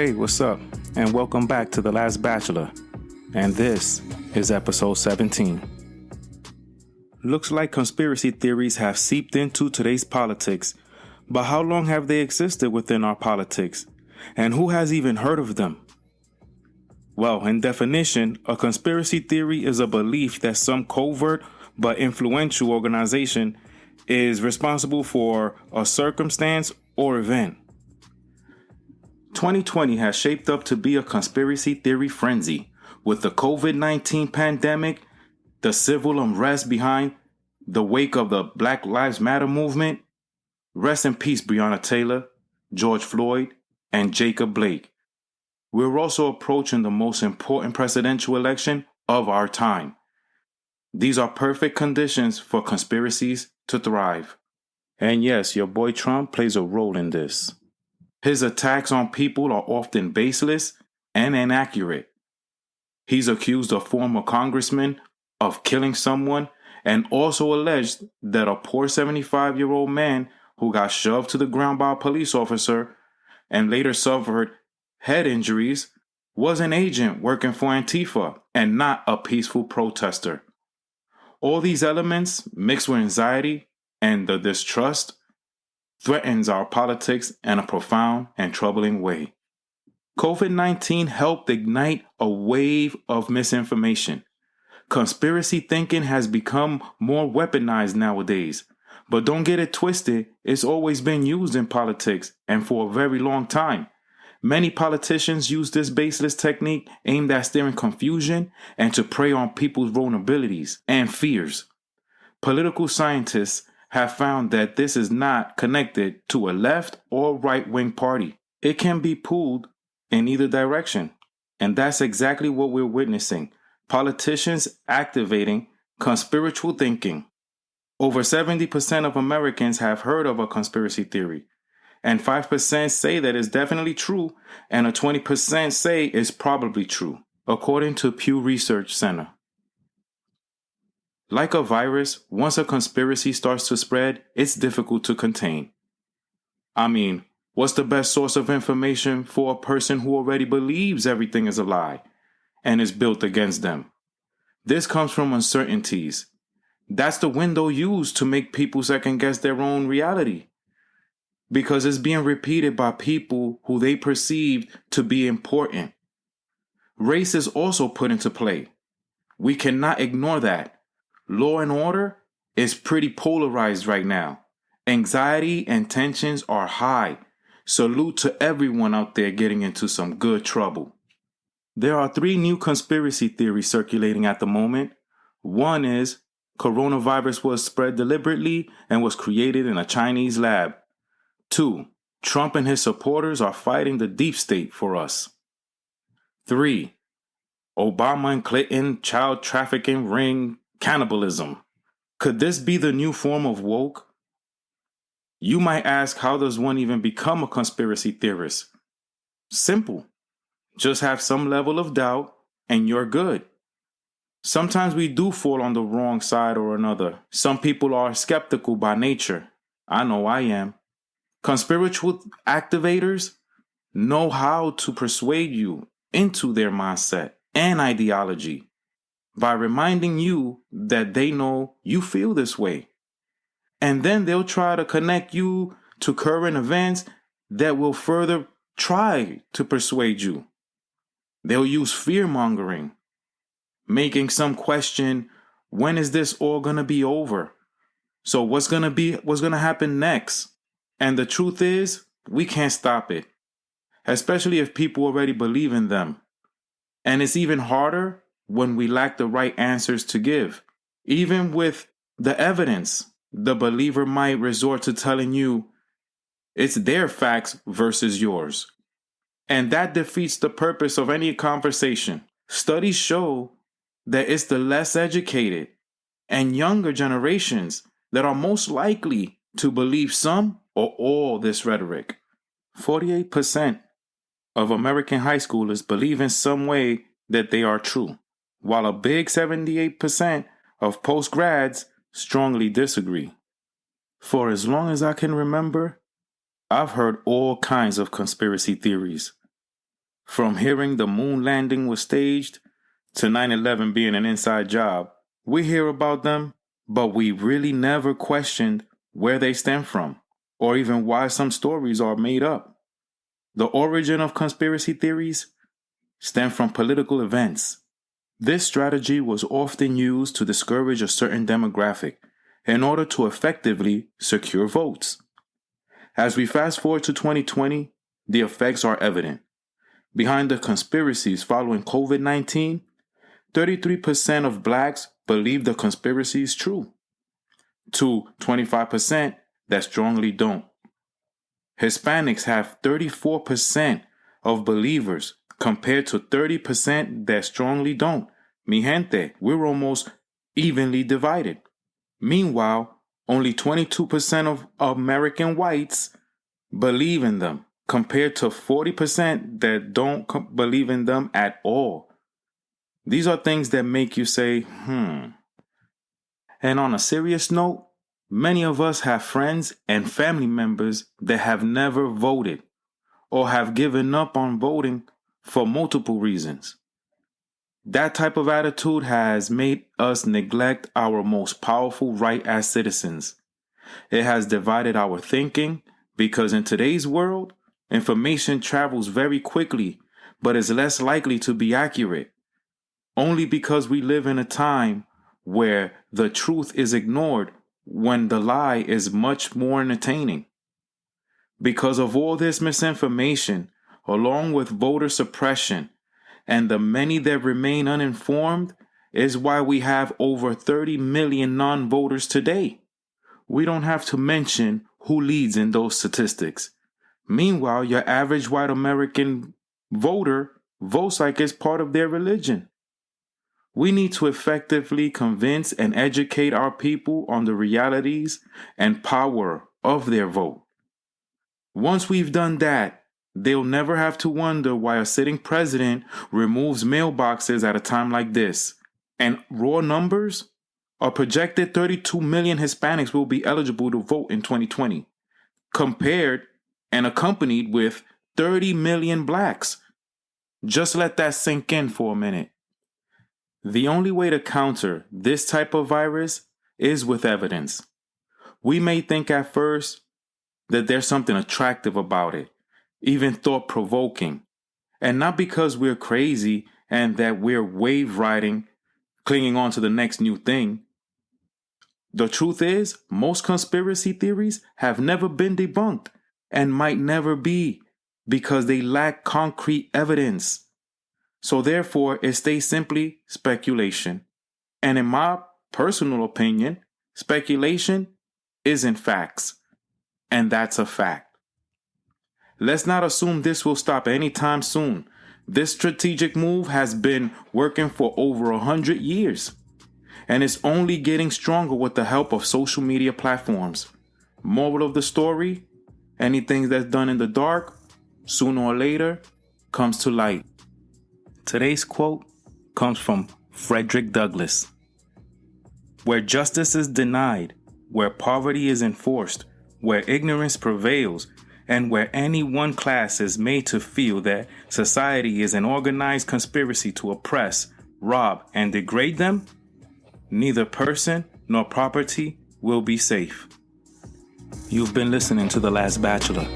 Hey, what's up? And welcome back to The Last Bachelor. And this is episode 17. Looks like conspiracy theories have seeped into today's politics, but how long have they existed within our politics? And who has even heard of them? Well, in definition, a conspiracy theory is a belief that some covert but influential organization is responsible for a circumstance or event. 2020 has shaped up to be a conspiracy theory frenzy, with the COVID-19 pandemic, the civil unrest behind the wake of the Black Lives Matter movement. Rest in peace, Breonna Taylor, George Floyd, and Jacob Blake. We're also approaching the most important presidential election of our time. These are perfect conditions for conspiracies to thrive. And yes, your boy Trump plays a role in this. His attacks on people are often baseless and inaccurate. He's accused a former congressman of killing someone and also alleged that a poor 75-year-old man who got shoved to the ground by a police officer and later suffered head injuries was an agent working for Antifa and not a peaceful protester. All these elements, mixed with anxiety and the distrust, threatens our politics in a profound and troubling way. COVID-19 helped ignite a wave of misinformation. Conspiracy thinking has become more weaponized nowadays, but don't get it twisted, it's always been used in politics and for a very long time. Many politicians use this baseless technique aimed at stirring confusion and to prey on people's vulnerabilities and fears. Political scientists have found that this is not connected to a left or right-wing party. It can be pulled in either direction, and that's exactly what we're witnessing. Politicians activating conspiritual thinking. Over 70% of Americans have heard of a conspiracy theory, and 5% say that it's definitely true, and a 20% say it's probably true, according to Pew Research Center. Like a virus, once a conspiracy starts to spread, it's difficult to contain. I mean, what's the best source of information for a person who already believes everything is a lie and is built against them? This comes from uncertainties. That's the window used to make people second guess their own reality, because it's being repeated by people who they perceived to be important. Race is also put into play. We cannot ignore that. Law and order is pretty polarized right now. Anxiety and tensions are high. Salute to everyone out there getting into some good trouble. There are 3 new conspiracy theories circulating at the moment. One is coronavirus was spread deliberately and was created in a Chinese lab. 2, Trump and his supporters are fighting the deep state for us. 3, Obama and Clinton child trafficking ring cannibalism. Could this be the new form of woke? You might ask, how does one even become a conspiracy theorist? Simple. Just have some level of doubt and you're good. Sometimes we do fall on the wrong side or another. Some people are skeptical by nature. I know I am. Conspiritual activators know how to persuade you into their mindset and ideology by reminding you that they know you feel this way. And then they'll try to connect you to current events that will further try to persuade you. They'll use fear-mongering, making some question, when is this all going to be over? So what's going to happen next? And the truth is, we can't stop it, especially if people already believe in them. And it's even harder when we lack the right answers to give. Even with the evidence, the believer might resort to telling you it's their facts versus yours. And that defeats the purpose of any conversation. Studies show that it's the less educated and younger generations that are most likely to believe some or all this rhetoric. 48% of American high schoolers believe in some way that they are true, while a big 78% of post-grads strongly disagree. For as long as I can remember, I've heard all kinds of conspiracy theories. From hearing the moon landing was staged to 9/11 being an inside job, we hear about them, but we really never questioned where they stem from, or even why some stories are made up. The origin of conspiracy theories stem from political events. This strategy was often used to discourage a certain demographic in order to effectively secure votes. As we fast forward to 2020, the effects are evident. Behind the conspiracies following COVID-19, 33% of blacks believe the conspiracy is true, to 25% that strongly don't. Hispanics have 34% of believers compared to 30% that strongly don't. Mi gente, we're almost evenly divided. Meanwhile, only 22% of American whites believe in them, compared to 40% that don't believe in them at all. These are things that make you say, And on a serious note, many of us have friends and family members that have never voted or have given up on voting for multiple reasons. That type of attitude has made us neglect our most powerful right as citizens. It has divided our thinking because in today's world, information travels very quickly, but is less likely to be accurate. Only because we live in a time where the truth is ignored when the lie is much more entertaining. Because of all this misinformation, along with voter suppression, and the many that remain uninformed, is why we have over 30 million non-voters today. We don't have to mention who leads in those statistics. Meanwhile, your average white American voter votes like it's part of their religion. We need to effectively convince and educate our people on the realities and power of their vote. Once we've done that, they'll never have to wonder why a sitting president removes mailboxes at a time like this. And raw numbers, a projected 32 million Hispanics will be eligible to vote in 2020, compared and accompanied with 30 million blacks. Just let that sink in for a minute. The only way to counter this type of virus is with evidence. We may think at first that there's something attractive about it, even thought-provoking, and not because we're crazy and that we're wave riding, clinging on to the next new thing. The truth is, most conspiracy theories have never been debunked and might never be because they lack concrete evidence. So therefore, it stays simply speculation. And in my personal opinion, speculation isn't facts. And that's a fact. Let's not assume this will stop anytime soon. This strategic move has been working for over 100 years. And it's only getting stronger with the help of social media platforms. Moral of the story, anything that's done in the dark, sooner or later, comes to light. Today's quote comes from Frederick Douglass. Where justice is denied, where poverty is enforced, where ignorance prevails, and where any one class is made to feel that society is an organized conspiracy to oppress, rob, and degrade them, neither person nor property will be safe. You've been listening to The Last Bachelor.